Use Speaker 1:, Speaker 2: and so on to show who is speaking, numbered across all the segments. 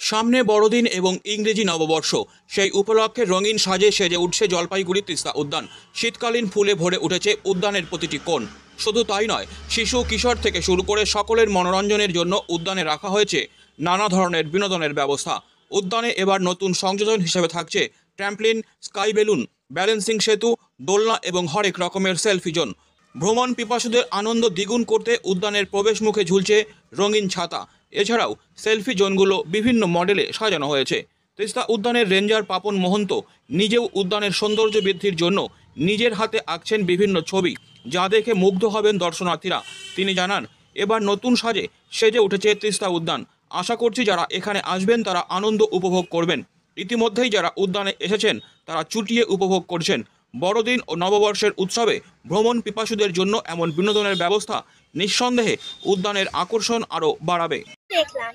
Speaker 1: সামনে বড়দিন এবং ইংরেজি নববর্ষ, সেই উপলক্ষে রঙিন সাজে সেজে উঠছে জলপাইগুড়ি তিস্তা উদ্যান। শীতকালীন ফুলে ভরে উঠেছে উদ্যানের প্রতিটি কোণ। শুধু তাই নয়, শিশু কিশোর থেকে শুরু করে সকলের মনোরঞ্জনের জন্য উদ্যানে রাখা হয়েছে নানা ধরনের বিনোদনের ব্যবস্থা। উদ্যানে এবার নতুন সংযোজন হিসেবে থাকছে ট্র্যাম্পলিন, স্কাই বেলুন, ব্যালেন্সিং সেতু, দোলনা এবং হরেক রকমের সেলফি জোন। ভ্রমণ পিপাসুদের আনন্দ দ্বিগুণ করতে উদ্যানের প্রবেশ মুখে ঝুলছে রঙিন ছাতা। এছাড়াও সেলফি জোনগুলো বিভিন্ন মডেলে সাজানো হয়েছে। তিস্তা উদ্যানের রেঞ্জার পাপন মহন্ত নিজেও উদ্যানের সৌন্দর্য বৃদ্ধির জন্য নিজের হাতে আঁকছেন বিভিন্ন ছবি, যা দেখে মুগ্ধ হবেন দর্শনার্থীরা। তিনি জানান, এবার নতুন সাজে সেজে উঠেছে তিস্তা উদ্যান। আশা করছি যারা এখানে আসবেন তারা আনন্দ উপভোগ করবেন। ইতিমধ্যেই যারা উদ্যানে এসেছেন তারা চুটিয়ে উপভোগ করছেন। বড়দিন ও নববর্ষের উৎসবে ভ্রমণ পিপাসুদের জন্য এমন বিনোদনের ব্যবস্থা নিঃসন্দেহে উদ্যানের আকর্ষণ আরও বাড়াবে।
Speaker 2: দেখলাম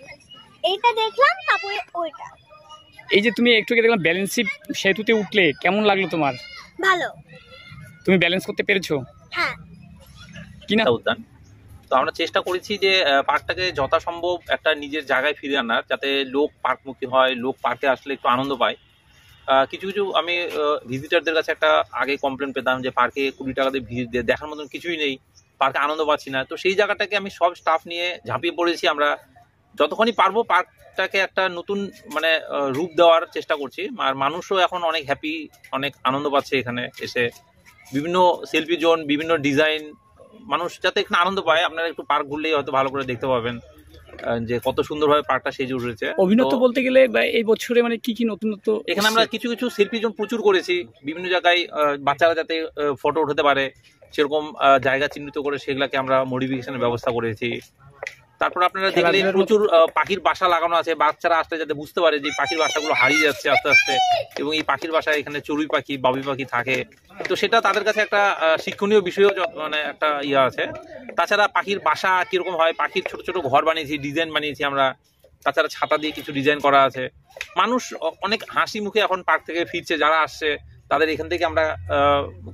Speaker 2: এইটা, দেখলাম তারপরে ওইটা।
Speaker 3: এই যে তুমি একটু আগে দেখলাম ব্যালেন্সিং সেতুতে উঠলে, কেমন লাগলো তোমার?
Speaker 2: ভালো।
Speaker 3: তুমি ব্যালেন্স করতে পেরেছো?
Speaker 2: হ্যাঁ।
Speaker 4: কি না উদ্যান, তো আমরা চেষ্টা করেছি যে পার্কটাকে যথাসম্ভব একটা নিজের জায়গায় ফিরে আনার, যাতে লোক পার্কমুখী হয়, লোক পার্কে আসলে একটু আনন্দ পায়। কিছু কিছু আমি ভিজিটারদের কাছে একটা আগে কমপ্লেন পেতাম যে পার্কে 20 টাকাতে ভিড় দিয়ে দেখার মতন কিছুই নেই, পার্কে আনন্দ পাচ্ছি না। তো সেই জায়গাটাকে আমি সব স্টাফ নিয়ে ঝাঁপিয়ে পড়েছি। আমরা যতক্ষণই পারবো পার্কটাকে একটা নতুন রূপ দেওয়ার চেষ্টা করছি। আর মানুষও এখন অনেক হ্যাপি, অনেক আনন্দ পাচ্ছে এখানে এসে। বিভিন্ন সেলফি জোন, বিভিন্ন ডিজাইন, মানুষ যাতে এখানে আনন্দ পায়। আপনারা একটু পার্ক ঘুরলেই হয়তো ভালো করে দেখতে পাবেন যে কত সুন্দরভাবে পার্কটা সেজে উঠেছে।
Speaker 3: অভিনত্ব বলতে গেলে এই বছরে মানে কি কি নতুনত্ব?
Speaker 4: এখানে আমরা কিছু কিছু সেলফি জোন প্রচুর করেছি, বিভিন্ন জায়গায় বাচ্চারা যাতে ফটো উঠাতে পারে সেরকম জায়গা চিহ্নিত করে সেগুলাকে আমরা মডিফিকেশনের ব্যবস্থা করেছি। তারপর আপনারা দেখলে প্রচুর পাখির বাসা লাগানো আছে, বাচ্চারা আসলে যাতে বুঝতে পারে যে পাখির বাসাগুলো হারিয়ে যাচ্ছে আস্তে আস্তে, এবং এই পাখির বাসায় এখানে চড়ুই পাখি, বাবুই পাখি থাকে। তো সেটা তাদের কাছে একটা শিক্ষণীয় বিষয়ও একটা ইয়ে আছে। তাছাড়া পাখির বাসা কিরকম হয়, পাখির ছোট ছোট ঘর বানিয়েছি, ডিজাইন বানিয়েছি আমরা। তাছাড়া ছাতা দিয়ে কিছু ডিজাইন করা আছে। মানুষ অনেক হাসি মুখে এখন পার্ক থেকে ফিরছে, যারা আসছে তাদের এখান থেকে আমরা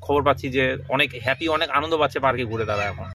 Speaker 4: খবর পাচ্ছি যে অনেক হ্যাপি, অনেক আনন্দ পাচ্ছে পার্কে ঘুরে তারা এখন।